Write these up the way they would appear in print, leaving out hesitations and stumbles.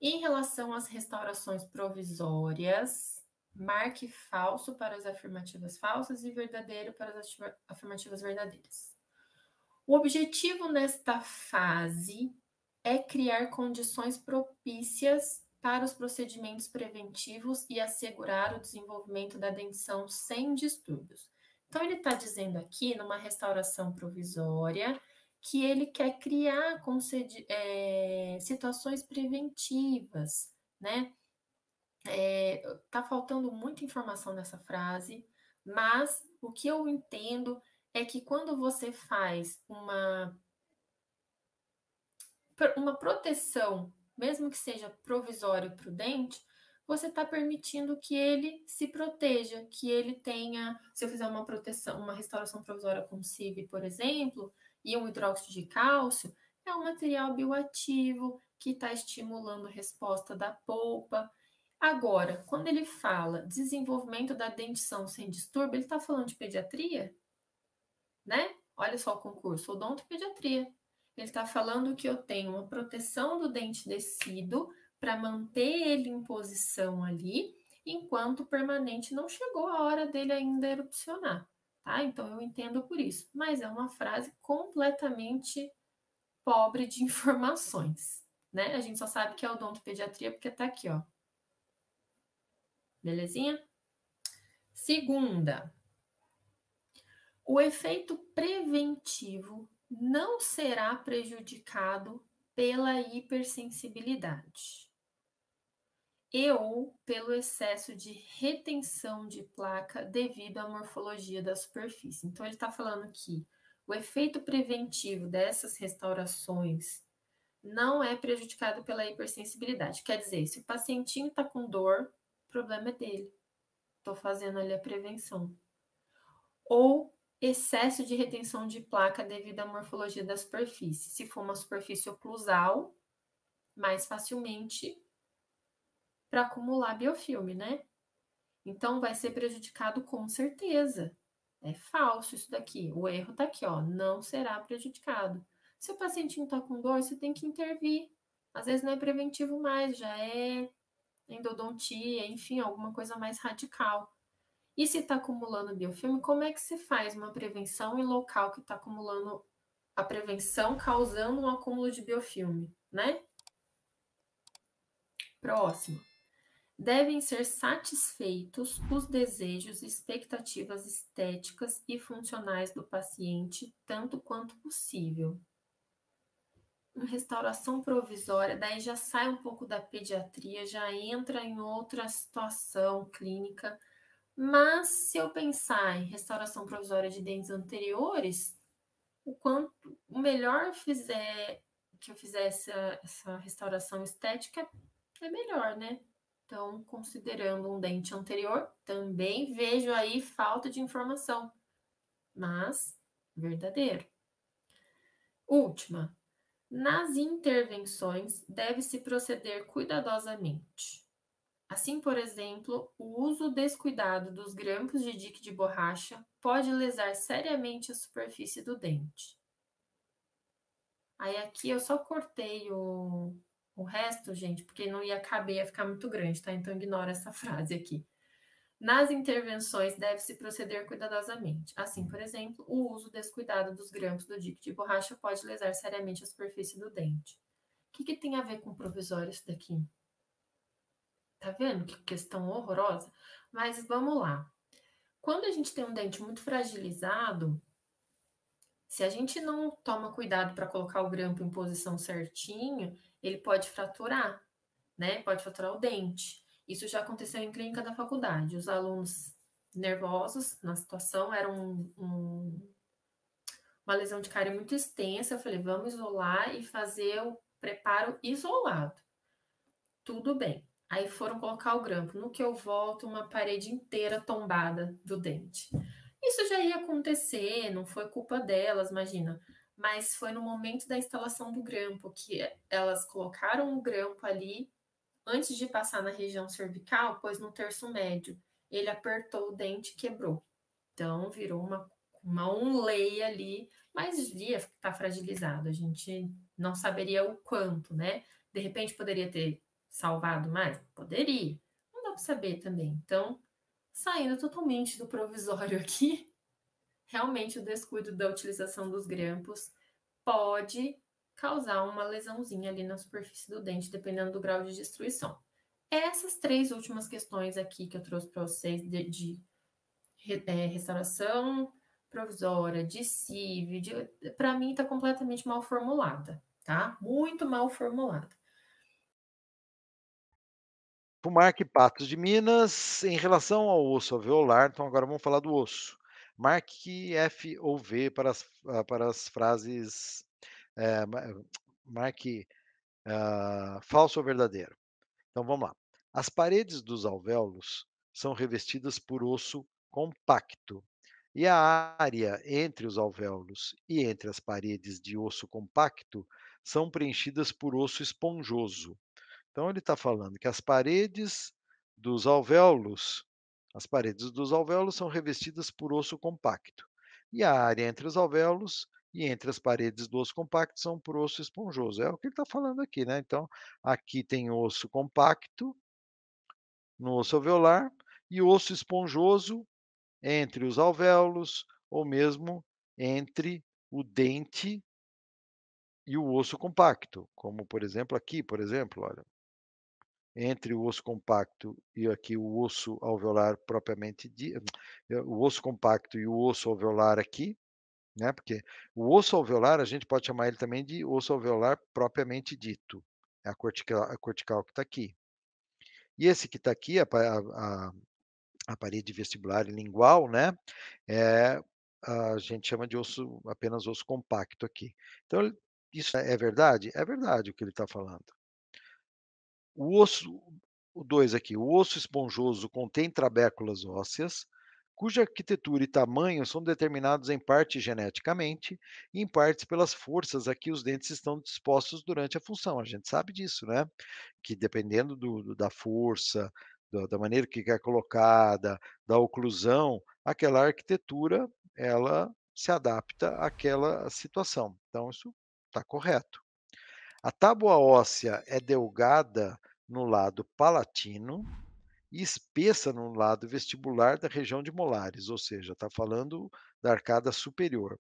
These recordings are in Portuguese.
Em relação às restaurações provisórias, marque falso para as afirmativas falsas e verdadeiro para as afirmativas verdadeiras. O objetivo nesta fase é criar condições propícias para os procedimentos preventivos e assegurar o desenvolvimento da dentição sem distúrbios. Então, ele está dizendo aqui, numa restauração provisória, que ele quer criar situações preventivas, né? Tá faltando muita informação nessa frase, mas o que eu entendo é que quando você faz uma proteção, mesmo que seja provisória e prudente, você está permitindo que ele se proteja, que ele tenha, se eu fizer uma proteção, uma restauração provisória com CIV, por exemplo, e um hidróxido de cálcio, é um material bioativo que está estimulando a resposta da polpa. Agora, quando ele fala desenvolvimento da dentição sem distúrbio, ele está falando de pediatria, né? Olha só o concurso, odontopediatria. Ele está falando que eu tenho uma proteção do dente descido para manter ele em posição ali, enquanto o permanente não chegou a hora dele ainda erupcionar, tá? Então eu entendo por isso. Mas é uma frase completamente pobre de informações, né? A gente só sabe que é odontopediatria porque tá aqui, ó. Belezinha? Segunda, o efeito preventivo não será prejudicado pela hipersensibilidade e ou pelo excesso de retenção de placa devido à morfologia da superfície. Então, ele está falando que o efeito preventivo dessas restaurações não é prejudicado pela hipersensibilidade. Quer dizer, se o pacientinho está com dor, o problema é dele. Estou fazendo ali a prevenção. Ou excesso de retenção de placa devido à morfologia da superfície. Se for uma superfície oclusal, mais facilmente para acumular biofilme, né? Então, vai ser prejudicado com certeza. É falso isso daqui. O erro tá aqui, ó. Não será prejudicado. Se o pacientinho tá com dor, você tem que intervir. Às vezes não é preventivo mais, já é endodontia, enfim, alguma coisa mais radical. E se está acumulando biofilme, como é que se faz uma prevenção em local que está acumulando a prevenção, causando um acúmulo de biofilme, né? Próximo. Devem ser satisfeitos os desejos e expectativas estéticas e funcionais do paciente, tanto quanto possível. Uma restauração provisória, daí já sai um pouco da pediatria, já entra em outra situação clínica. Mas se eu pensar em restauração provisória de dentes anteriores, o melhor que eu fizesse essa restauração estética é melhor, né? Então, considerando um dente anterior, também vejo aí falta de informação, mas verdadeiro. Última. Nas intervenções, deve-se proceder cuidadosamente. Assim, por exemplo, o uso descuidado dos grampos de dique de borracha pode lesar seriamente a superfície do dente. Aí aqui eu só cortei o resto, gente, porque não ia caber, ia ficar muito grande, tá? Então ignora essa frase aqui. Nas intervenções, deve-se proceder cuidadosamente. Assim, por exemplo, o uso descuidado dos grampos do dique de borracha pode lesar seriamente a superfície do dente. O que tem a ver com provisório isso daqui? Tá vendo que questão horrorosa? Mas vamos lá. Quando a gente tem um dente muito fragilizado, se a gente não toma cuidado para colocar o grampo em posição certinho, ele pode fraturar, né? Pode fraturar o dente. Isso já aconteceu em clínica da faculdade. Os alunos nervosos na situação eram uma lesão de cárie muito extensa. Eu falei, vamos isolar e fazer o preparo isolado. Tudo bem. Aí foram colocar o grampo. No que eu volto, uma parede inteira tombada do dente. Isso já ia acontecer, não foi culpa delas, imagina. Mas foi no momento da instalação do grampo que elas colocaram o grampo ali antes de passar na região cervical, pois no terço médio ele apertou o dente e quebrou. Então virou uma onleia ali, mas via estar fragilizado. A gente não saberia o quanto, né? De repente poderia ter salvado mais? Poderia. Não dá para saber também. Então, saindo totalmente do provisório aqui, realmente o descuido da utilização dos grampos pode causar uma lesãozinha ali na superfície do dente, dependendo do grau de destruição. Essas 3 últimas questões aqui que eu trouxe para vocês de restauração provisória, de CIV, para mim está completamente mal formulada, tá? Muito mal formulada. Mark Patos de Minas, em relação ao osso alveolar, então agora vamos falar do osso. Marque F ou V para as frases, marque falso ou verdadeiro. Então vamos lá. As paredes dos alvéolos são revestidas por osso compacto. E a área entre os alvéolos e entre as paredes de osso compacto são preenchidas por osso esponjoso. Então ele está falando que dos alvéolos, as paredes dos alvéolos são revestidas por osso compacto. E a área entre os alvéolos e entre as paredes do osso compacto são por osso esponjoso. É o que ele está falando aqui, né? Então, aqui tem osso compacto no osso alveolar e osso esponjoso entre os alvéolos ou mesmo entre o dente e o osso compacto, como por exemplo aqui, por exemplo, olha, entre o osso compacto e aqui o osso alveolar propriamente dito, o osso compacto e o osso alveolar aqui, né? Porque o osso alveolar a gente pode chamar ele também de osso alveolar propriamente dito, é a cortical que está aqui. E esse que está aqui, a parede vestibular e lingual, né? É, a gente chama de osso, apenas osso compacto aqui. Então, isso é verdade? É verdade o que ele está falando. O osso, o 2 aqui, o osso esponjoso contém trabéculas ósseas, cuja arquitetura e tamanho são determinados em parte geneticamente e em partes pelas forças a que os dentes estão dispostos durante a função. A gente sabe disso, né? Que dependendo da força, da maneira que é colocada, da oclusão, aquela arquitetura, ela se adapta àquela situação. Então, isso está correto. A tábua óssea é delgada no lado palatino e espessa no lado vestibular da região de molares, ou seja, está falando da arcada superior,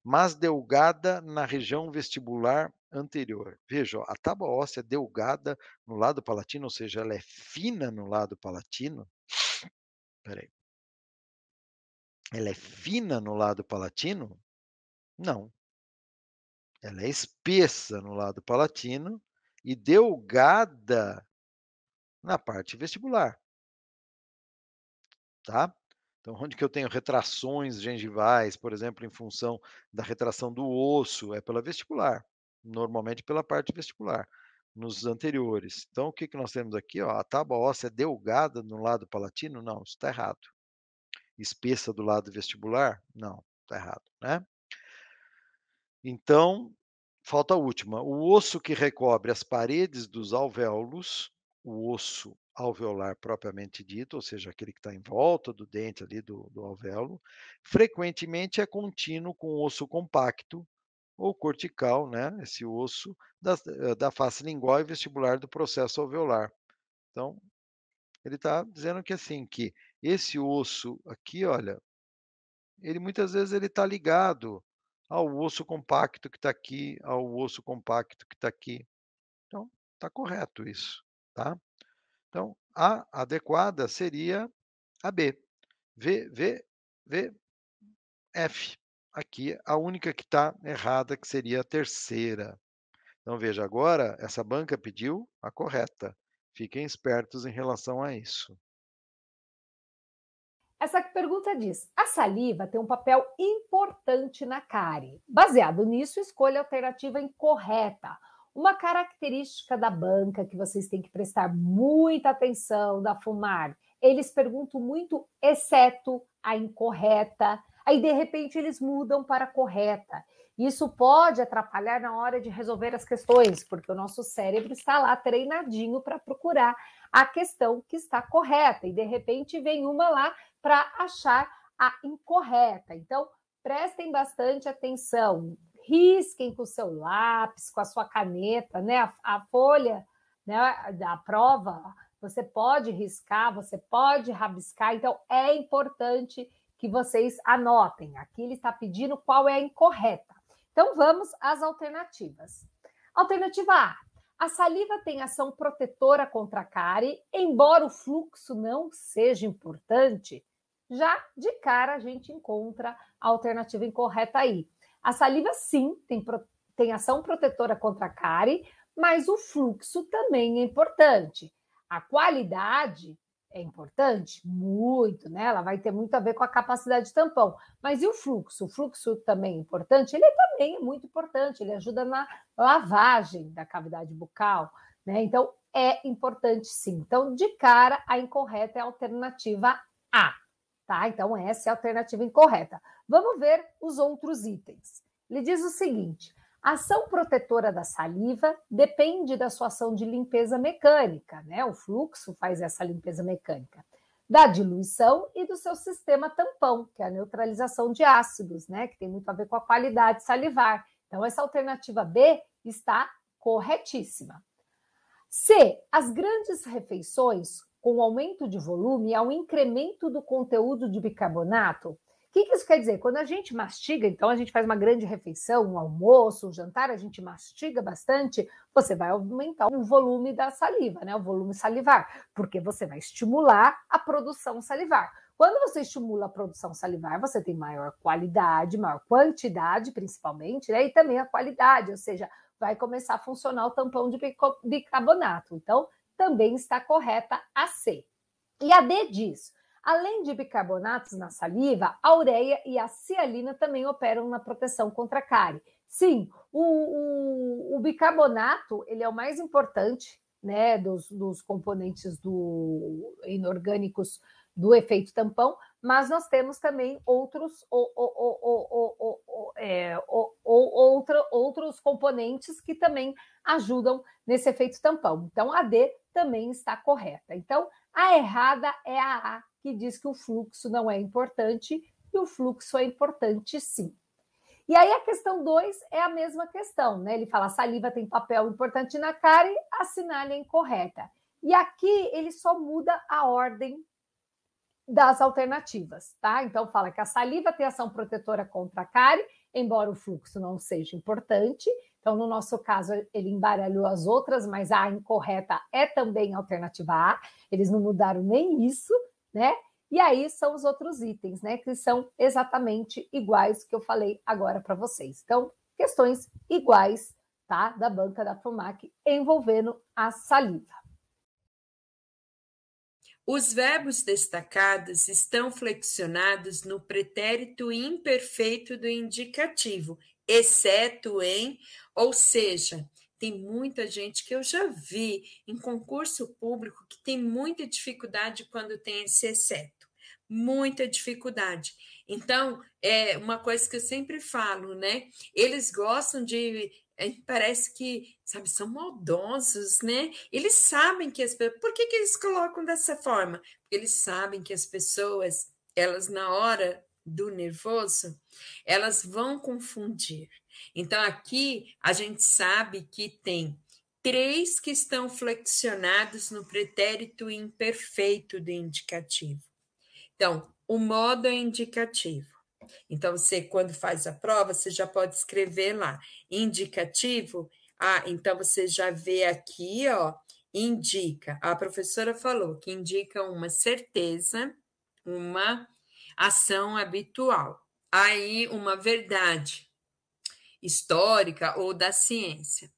mas delgada na região vestibular anterior. Veja, ó, a tábua óssea é delgada no lado palatino, ou seja, ela é fina no lado palatino. Peraí. Ela é fina no lado palatino? Não. Ela é espessa no lado palatino e delgada na parte vestibular, tá? Então, onde que eu tenho retrações gengivais, por exemplo, em função da retração do osso, é pela vestibular, normalmente pela parte vestibular, nos anteriores. Então, o que que nós temos aqui? Ó, a tábua óssea é delgada no lado palatino? Não, isso está errado. Espessa do lado vestibular? Não, está errado, né? Então, falta a última. O osso que recobre as paredes dos alvéolos, o osso alveolar propriamente dito, ou seja, aquele que está em volta do dente ali do alvéolo, frequentemente é contínuo com o osso compacto ou cortical, né? Esse osso da face lingual e vestibular do processo alveolar. Então, ele está dizendo que assim, que esse osso aqui, olha, ele muitas vezes ele está ligado ao osso compacto que está aqui, ao osso compacto que está aqui. Então, está correto isso, tá? Então, a adequada seria a B. V, F. Aqui, a única que está errada, que seria a terceira. Então, veja, agora essa banca pediu a correta. Fiquem espertos em relação a isso. Essa pergunta diz: a saliva tem um papel importante na cárie. Baseado nisso, escolha a alternativa incorreta. Uma característica da banca que vocês têm que prestar muita atenção da FUMAR, eles perguntam muito, exceto a incorreta. Aí, de repente, eles mudam para a correta. Isso pode atrapalhar na hora de resolver as questões, porque o nosso cérebro está lá treinadinho para procurar a questão que está correta. E, de repente, vem uma lá para achar a incorreta. Então, prestem bastante atenção, risquem com o seu lápis, com a sua caneta, né? A folha, né, da prova, você pode riscar, você pode rabiscar, então é importante que vocês anotem. Aqui ele está pedindo qual é a incorreta. Então vamos às alternativas. Alternativa A. A saliva tem ação protetora contra a cárie, embora o fluxo não seja importante. Já de cara a gente encontra a alternativa incorreta aí. A saliva sim tem ação protetora contra a cárie, mas o fluxo também é importante. A qualidade é importante? Muito, né? Ela vai ter muito a ver com a capacidade de tampão. Mas e o fluxo? O fluxo também é importante? Ele também é muito importante, ele ajuda na lavagem da cavidade bucal, né? Então, é importante sim. Então, de cara, a incorreta é a alternativa A, tá? Então, essa é a alternativa incorreta. Vamos ver os outros itens. Ele diz o seguinte: a ação protetora da saliva depende da sua ação de limpeza mecânica, né? O fluxo faz essa limpeza mecânica, da diluição e do seu sistema tampão, que é a neutralização de ácidos, né? Que tem muito a ver com a qualidade salivar. Então, essa alternativa B está corretíssima. C. As grandes refeições, com o aumento de volume, há um incremento do conteúdo de bicarbonato. O que isso quer dizer? Quando a gente mastiga, então a gente faz uma grande refeição, um almoço, um jantar, a gente mastiga bastante, você vai aumentar o volume da saliva, né? O volume salivar, porque você vai estimular a produção salivar. Quando você estimula a produção salivar, você tem maior qualidade, maior quantidade, principalmente, né? E também a qualidade, ou seja, vai começar a funcionar o tampão de bicarbonato. Então, também está correta a C. E a D diz: além de bicarbonatos na saliva, a ureia e a cialina também operam na proteção contra a cárie. Sim, o bicarbonato ele é o mais importante, né, dos componentes inorgânicos do efeito tampão, mas nós temos também outros componentes que também ajudam nesse efeito tampão. Então, a D também está correta. Então, a errada é a A, que diz que o fluxo não é importante, e o fluxo é importante sim. E aí a questão 2 é a mesma questão, né? Ele fala: a saliva tem papel importante na cárie, assinale a incorreta. E aqui ele só muda a ordem das alternativas, tá? Então fala que a saliva tem ação protetora contra a cárie, embora o fluxo não seja importante. Então, no nosso caso, ele embaralhou as outras, mas a incorreta é também a alternativa A. Eles não mudaram nem isso, né? E aí são os outros itens, né? Que são exatamente iguais que eu falei agora para vocês. Então, questões iguais, tá? Da banca da FUMAC envolvendo a saliva. Os verbos destacados estão flexionados no pretérito imperfeito do indicativo, exceto em, ou seja, tem muita gente que eu já vi em concurso público que tem muita dificuldade quando tem esse exceto, muita dificuldade. Então, é uma coisa que eu sempre falo, né? Eles gostam de... Parece que, sabe, são maldosos, né? Eles sabem que as pessoas... Por que eles colocam dessa forma? Porque eles sabem que as pessoas, elas na hora do nervoso, elas vão confundir. Então, aqui a gente sabe que tem 3 que estão flexionados no pretérito imperfeito do indicativo. Então, o modo é indicativo. Então, você, quando faz a prova, você já pode escrever lá, indicativo. Então você já vê aqui, ó, indica. A professora falou que indica uma certeza, uma ação habitual. Aí, uma verdade histórica ou da ciência.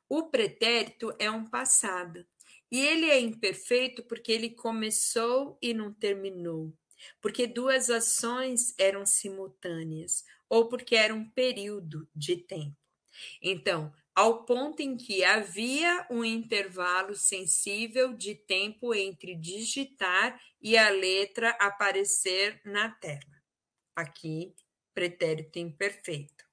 O pretérito é um passado. E ele é imperfeito porque ele começou e não terminou. Porque 2 ações eram simultâneas, ou porque era um período de tempo. Então, ao ponto em que havia um intervalo sensível de tempo entre digitar e a letra aparecer na tela. Aqui, pretérito imperfeito.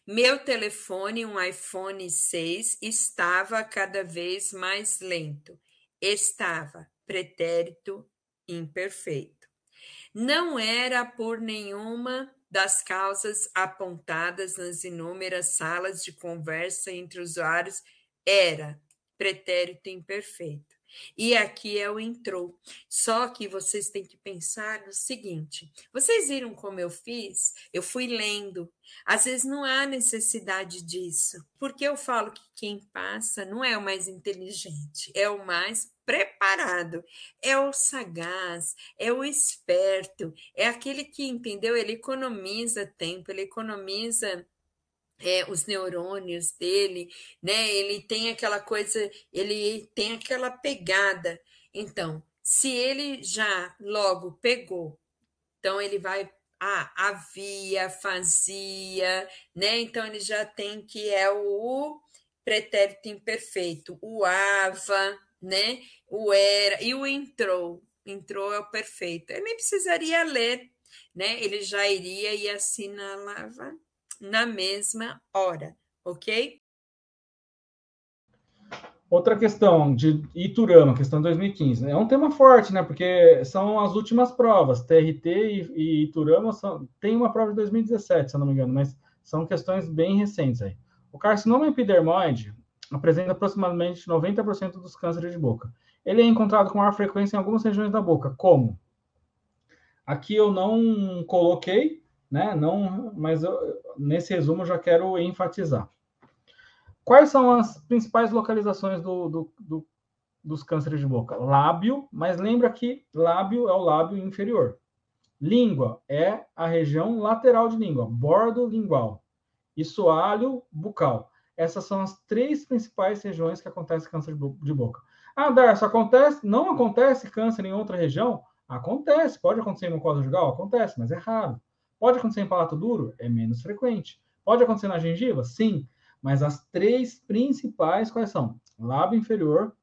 Meu telefone, um iPhone 6, estava cada vez mais lento. Estava, pretérito imperfeito. Não era por nenhuma das causas apontadas nas inúmeras salas de conversa entre usuários, era, pretérito imperfeito. E aqui é o entrou. Só que vocês têm que pensar no seguinte: vocês viram como eu fiz? Eu fui lendo. Às vezes não há necessidade disso, porque eu falo que quem passa não é o mais inteligente, é o mais preparado, é o sagaz, é o esperto, é aquele que, entendeu? Ele economiza tempo, ele economiza os neurônios dele, né? Ele tem aquela coisa, ele tem aquela pegada. Então, se ele já logo pegou, então ele vai, havia, fazia, né? Então ele já tem que é o pretérito imperfeito, o ava, né? O era e o entrou. Entrou é o perfeito. Ele nem precisaria ler, né? Ele já iria e assinalava na mesma hora, ok? Outra questão de Iturama, questão de 2015. É um tema forte, né? Porque são as últimas provas. TRT e Iturama tem uma prova de 2017, se eu não me engano, mas são questões bem recentes aí. O carcinoma epidermoide apresenta aproximadamente 90% dos cânceres de boca. Ele é encontrado com maior frequência em algumas regiões da boca. Como? Aqui eu não coloquei, né? Não, mas nesse resumo eu já quero enfatizar. Quais são as principais localizações dos cânceres de boca? Lábio, mas lembra que lábio é o lábio inferior. Língua é a região lateral de língua, bordo lingual. E soalho bucal. Essas são as 3 principais regiões que acontece câncer de boca. Darcio, não acontece câncer em outra região? Acontece. Pode acontecer em mucosa jugal? Acontece, mas é raro. Pode acontecer em palato duro? É menos frequente. Pode acontecer na gengiva? Sim. Mas as 3 principais quais são? Lábio inferior,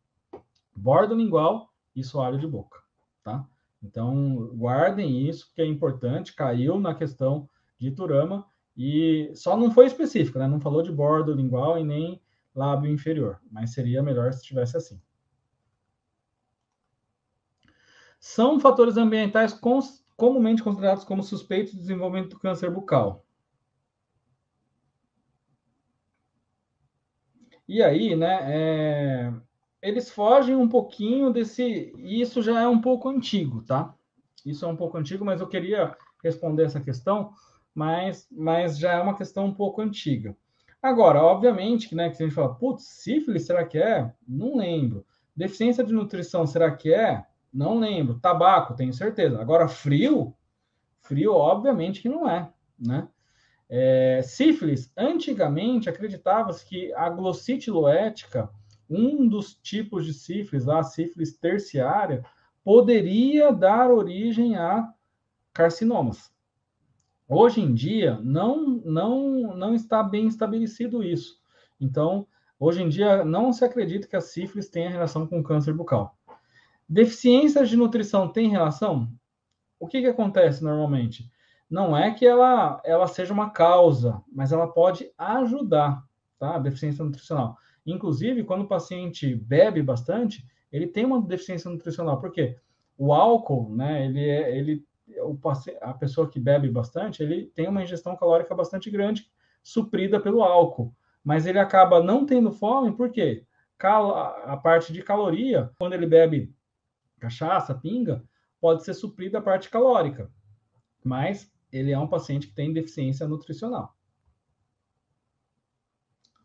bordo lingual e soalho de boca, tá? Então, guardem isso, que é importante. Caiu na questão de Iturama e só não foi específico, né? Não falou de bordo lingual e nem lábio inferior, mas seria melhor se tivesse assim. São fatores ambientais comumente considerados como suspeitos de desenvolvimento do câncer bucal. E aí, né, eles fogem um pouquinho desse... Isso já é um pouco antigo, tá? Isso é um pouco antigo, mas eu queria responder essa questão, mas já é uma questão um pouco antiga. Agora, obviamente, né, que a gente fala, putz, sífilis, será que é? Não lembro. Deficiência de nutrição, será que é? Não lembro. Tabaco, tenho certeza. Agora, frio, obviamente que não é, né? Sífilis, antigamente acreditava-se que a glossite loética, um dos tipos de sífilis, a sífilis terciária, poderia dar origem a carcinomas. Hoje em dia, não está bem estabelecido isso. Então, hoje em dia, não se acredita que a sífilis tenha relação com câncer bucal. Deficiências de nutrição têm relação? O que acontece normalmente? Não é que ela seja uma causa, mas ela pode ajudar, tá? A deficiência nutricional. Inclusive, quando o paciente bebe bastante, ele tem uma deficiência nutricional. Por quê? O álcool, né? A pessoa que bebe bastante, ele tem uma ingestão calórica bastante grande, suprida pelo álcool. Mas ele acaba não tendo fome, por quê? A parte de caloria, quando ele bebe cachaça, pinga, pode ser suprida a parte calórica. Mas ele é um paciente que tem deficiência nutricional.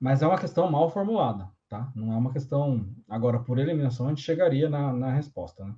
Mas é uma questão mal formulada, tá? Não é uma questão... Agora, por eliminação, a gente chegaria na resposta, né?